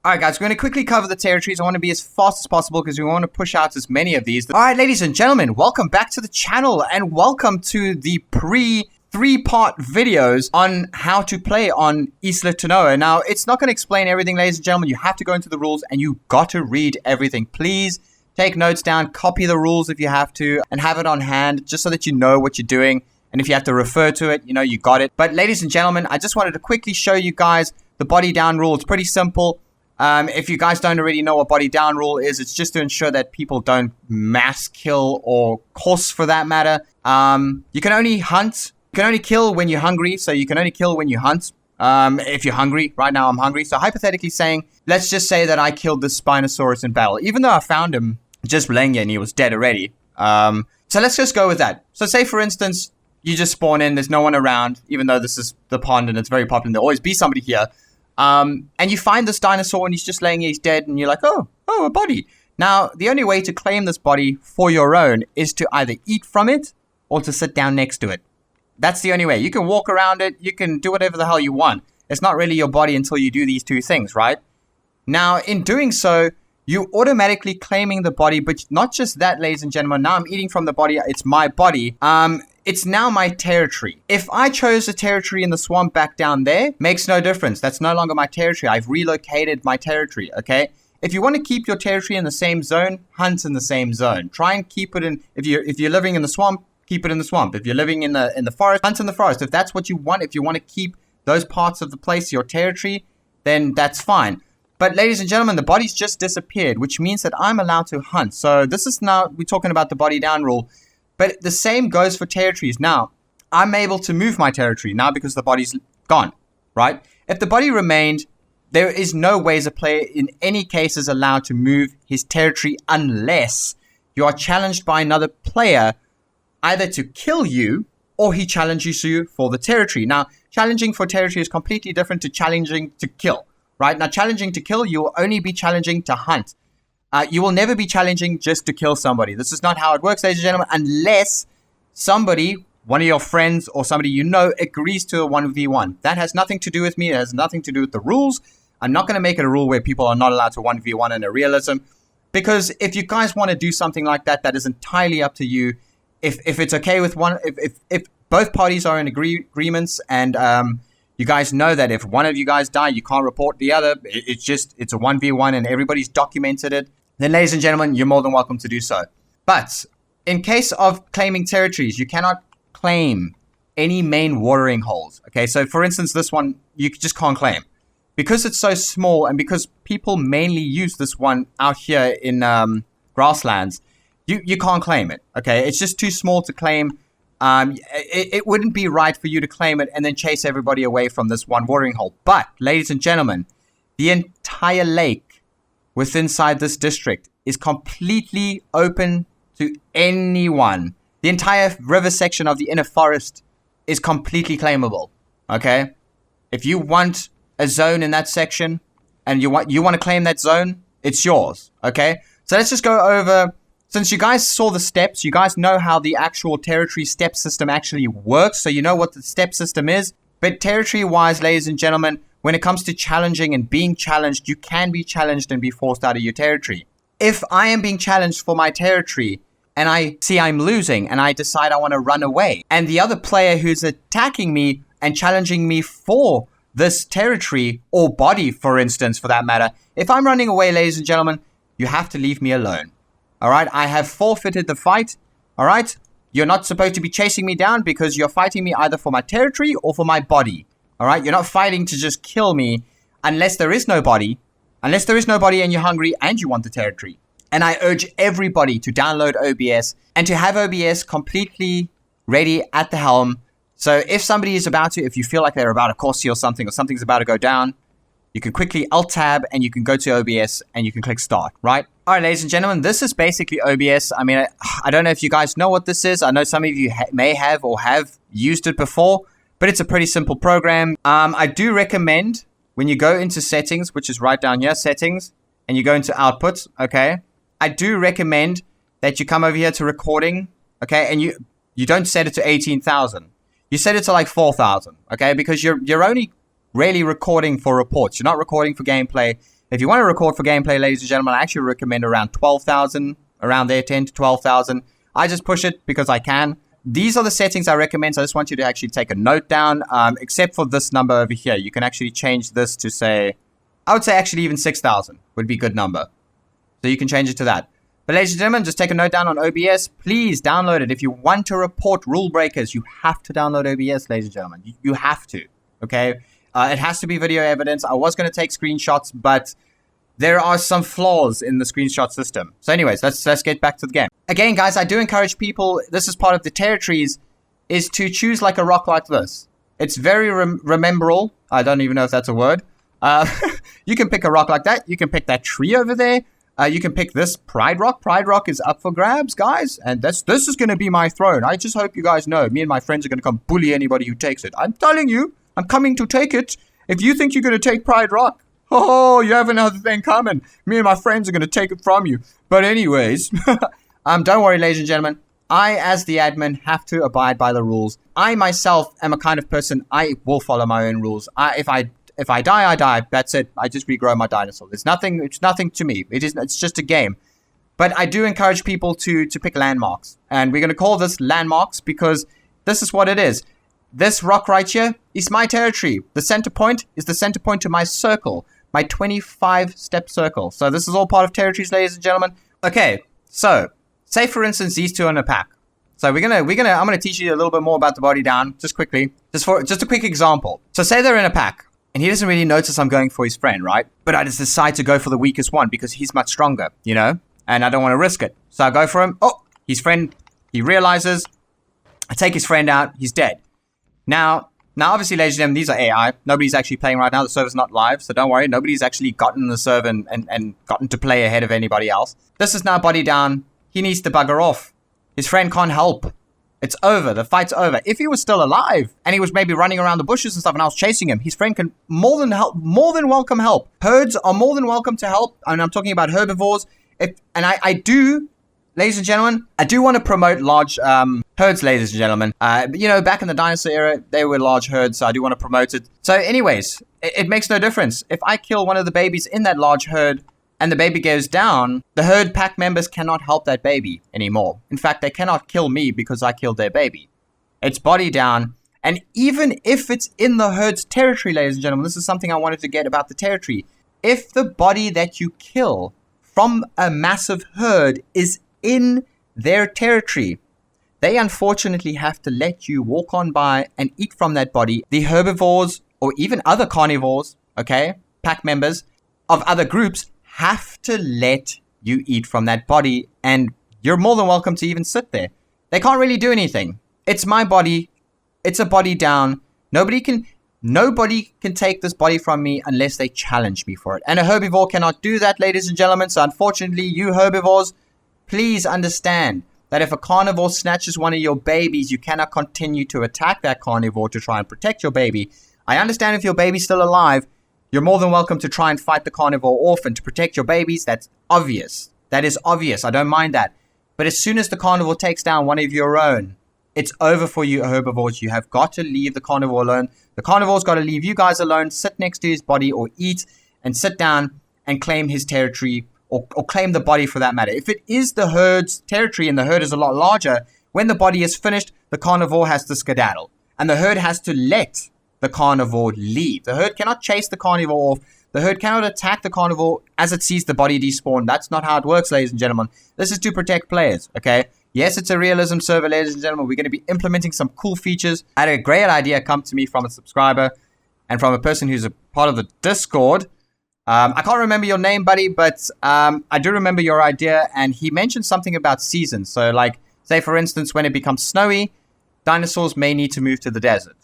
Alright guys, we're going to quickly cover the territories. I want to be as fast as possible because we want to push out as many of these. Alright ladies and gentlemen, welcome back to the channel and welcome to the three-part videos on how to play on ISLA TANOA. Now, it's not going to explain everything, ladies and gentlemen. You have to go into the rules and you got to read everything. Please take notes down, copy the rules if you have to, and have it on hand just so that you know what you're doing. And if you have to refer to it, you know you got it. But ladies and gentlemen, I just wanted to quickly show you guys the body down rule. It's pretty simple. If you guys don't already know what body down rule is, it's just to ensure that people don't mass kill or course for that matter. You can only hunt. You can only kill when you're hungry. So you can only kill when you hunt. If you're hungry. Right now I'm hungry. So hypothetically saying, let's just say that I killed this Spinosaurus in battle. Even though I found him just laying here and he was dead already. So let's just go with that. So say for instance, you just spawn in. There's no one around. Even though this is the pond and it's very popular. There'll always be somebody here. And you find this dinosaur and he's just laying here, he's dead, and you're like, oh, a body. Now, the only way to claim this body for your own is to either eat from it or to sit down next to it. That's the only way. You can walk around it, you can do whatever the hell you want. It's not really your body until you do these two things, right? Now, in doing so, you're automatically claiming the body, but not just that, ladies and gentlemen. Now I'm eating from the body, it's my body. It's now my territory. If I chose a territory in the swamp back down there, makes no difference. That's no longer my territory. I've relocated my territory, okay? If you want to keep your territory in the same zone, hunt in the same zone. Try and keep it in, if you're living in the swamp, keep it in the swamp. If you're living in the forest, hunt in the forest. If that's what you want, if you want to keep those parts of the place, your territory, then that's fine. But ladies and gentlemen, the body's just disappeared, which means that I'm allowed to hunt. So this is now, we're talking about the body down rule. But the same goes for territories. Now, I'm able to move my territory now because the body's gone, right? If the body remained, there is no ways a player in any case is allowed to move his territory unless you are challenged by another player either to kill you or he challenges you for the territory. Now, challenging for territory is completely different to challenging to kill, right? Now, challenging to kill, you will only be challenging to hunt. You will never be challenging just to kill somebody. This is not how it works, ladies and gentlemen, unless somebody, one of your friends or somebody you know, agrees to a 1v1. That has nothing to do with me. It has nothing to do with the rules. I'm not going to make it a rule where people are not allowed to 1v1 in a realism. Because if you guys want to do something like that, that is entirely up to you. If it's okay with one, if both parties are in agreements and you guys know that if one of you guys die, you can't report the other. It's a 1v1 and everybody's documented it. Then, ladies and gentlemen, you're more than welcome to do so. But in case of claiming territories, you cannot claim any main watering holes. Okay, so for instance, this one, you just can't claim. Because it's so small and because people mainly use this one out here in grasslands, you can't claim it. Okay, it's just too small to claim. It wouldn't be right for you to claim it and then chase everybody away from this one watering hole. But, ladies and gentlemen, the entire lake within inside this district is completely open to anyone. The entire river section of the inner forest is completely claimable. Okay? If you want a zone in that section and you want to claim that zone, it's yours. Okay? So let's just go over. Since you guys saw the steps, you guys know how the actual territory step system actually works, so you know what the step system is. But territory-wise, ladies and gentlemen, when it comes to challenging and being challenged, you can be challenged and be forced out of your territory. If I am being challenged for my territory and I see I'm losing and I decide I want to run away, and the other player who's attacking me and challenging me for this territory or body, for instance, for that matter, if I'm running away, ladies and gentlemen, you have to leave me alone. All right, I have forfeited the fight. All right, you're not supposed to be chasing me down because you're fighting me either for my territory or for my body. All right, you're not fighting to just kill me unless there is no body. Unless there is no body and you're hungry and you want the territory. And I urge everybody to download OBS and to have OBS completely ready at the helm. So if somebody is about to, if you feel like they're about to course you or something's about to go down, you can quickly Alt-Tab and you can go to OBS and you can click Start, right? All right, ladies and gentlemen, this is basically OBS. I mean, I don't know if you guys know what this is. I know some of you may have or have used it before, but it's a pretty simple program. I do recommend when you go into settings, which is right down here, settings, and you go into output, okay? I do recommend that you come over here to recording, okay? And you don't set it to 18,000. You set it to like 4,000, okay? Because you're only really recording for reports. You're not recording for gameplay. If you want to record for gameplay, ladies and gentlemen, I actually recommend around 12,000, around there, 10 to 12,000. I just push it because I can. These are the settings I recommend, so I just want you to actually take a note down, except for this number over here. You can actually change this to say, I would say actually even 6,000 would be a good number. So you can change it to that. But ladies and gentlemen, just take a note down on OBS. Please download it. If you want to report rule breakers, you have to download OBS, ladies and gentlemen. You have to, okay? It has to be video evidence. I was going to take screenshots, but there are some flaws in the screenshot system. So anyways, let's get back to the game. Again, guys, I do encourage people, this is part of the territories, is to choose like a rock like this. It's very rememberable. I don't even know if that's a word. You can pick a rock like that. You can pick that tree over there. You can pick this Pride Rock. Pride Rock is up for grabs, guys. And this is going to be my throne. I just hope you guys know. Me and my friends are going to come bully anybody who takes it. I'm telling you, I'm coming to take it. If you think you're going to take Pride Rock, oh, you have another thing coming. Me and my friends are going to take it from you. But anyways, don't worry, ladies and gentlemen. I, as the admin, have to abide by the rules. I myself am a kind of person, I will follow my own rules. If I die, I die. That's it. I just regrow my dinosaur. It's nothing to me. It's just a game. But I do encourage people to pick landmarks. And we're going to call this landmarks because this is what it is. This rock right here is my territory. The center point is the center point to my circle. My 25-step circle. So this is all part of territories, ladies and gentlemen. Okay, so say for instance these two are in a pack. So I'm gonna teach you a little bit more about the body down, just quickly, just a quick example. So say they're in a pack, and he doesn't really notice I'm going for his friend, right? But I just decide to go for the weakest one because he's much stronger, you know, and I don't want to risk it. So I go for him. Oh, his friend. He realizes. I take his friend out. He's dead. Now, obviously, ladies and gentlemen, these are AI. Nobody's actually playing right now. The server's not live, so don't worry. Nobody's actually gotten the server and gotten to play ahead of anybody else. This is now body down. He needs to bugger off. His friend can't help. It's over. The fight's over. If he was still alive and he was maybe running around the bushes and stuff and I was chasing him, his friend can more than welcome help. Herds are more than welcome to help. And I'm talking about herbivores. I do... Ladies and gentlemen, I do want to promote large herds, ladies and gentlemen. You know, back in the dinosaur era, they were large herds, so I do want to promote it. So anyways, it makes no difference. If I kill one of the babies in that large herd and the baby goes down, the herd pack members cannot help that baby anymore. In fact, they cannot kill me because I killed their baby. It's body down. And even if it's in the herd's territory, ladies and gentlemen, this is something I wanted to get about the territory. If the body that you kill from a massive herd is in their territory, they unfortunately have to let you walk on by and eat from that body. The herbivores or even other carnivores, okay, pack members of other groups have to let you eat from that body, and you're more than welcome to even sit there. They can't really do anything. It's my body. It's a body down. Nobody can take this body from me unless they challenge me for it. And a herbivore cannot do that, ladies and gentlemen. So unfortunately, you herbivores, please understand that if a carnivore snatches one of your babies, you cannot continue to attack that carnivore to try and protect your baby. I understand if your baby's still alive, you're more than welcome to try and fight the carnivore off and to protect your babies. That's obvious. That is obvious. I don't mind that. But as soon as the carnivore takes down one of your own, it's over for you herbivores. You have got to leave the carnivore alone. The carnivore's got to leave you guys alone, sit next to his body or eat and sit down and claim his territory. Or claim the body for that matter. If it is the herd's territory and the herd is a lot larger, when the body is finished, the carnivore has to skedaddle. And the herd has to let the carnivore leave. The herd cannot chase the carnivore off. The herd cannot attack the carnivore as it sees the body despawn. That's not how it works, ladies and gentlemen. This is to protect players, okay? Yes, it's a realism server, ladies and gentlemen. We're going to be implementing some cool features. I had a great idea come to me from a subscriber and from a person who's a part of the Discord. I can't remember your name, buddy, but I do remember your idea, and he mentioned something about seasons. So, like, say, for instance, when it becomes snowy, dinosaurs may need to move to the desert.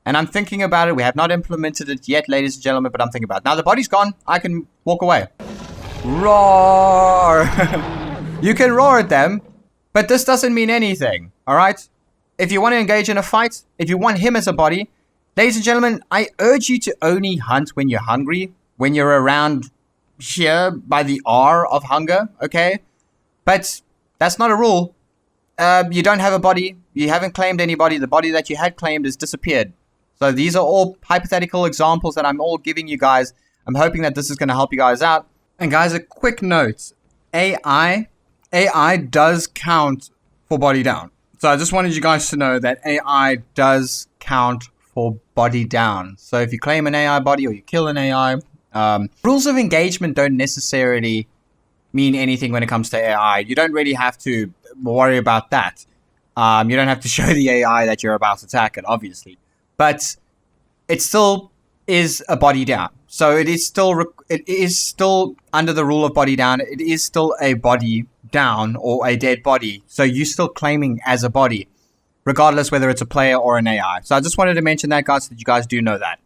And I'm thinking about it. We have not implemented it yet, ladies and gentlemen, but I'm thinking about it. Now, the body's gone. I can walk away. Roar! You can roar at them, but this doesn't mean anything, all right? If you want to engage in a fight, if you want him as a body, ladies and gentlemen, I urge you to only hunt when you're hungry. When you're around here by the R of hunger, okay? But that's not a rule. You don't have a body. You haven't claimed anybody. The body that you had claimed has disappeared. So these are all hypothetical examples that I'm all giving you guys. I'm hoping that this is going to help you guys out. And guys, a quick note. AI does count for body down. So I just wanted you guys to know that AI does count for body down. So if you claim an AI body or you kill an AI, rules of engagement don't necessarily mean anything when it comes to AI. You don't really have to worry about that. You don't have to show the AI that you're about to attack it, obviously. But it still is a body down. So it is still under the rule of body down. It is still a body down or a dead body. So you're still claiming as a body, regardless whether it's a player or an AI. So I just wanted to mention that, guys, so that you guys do know that.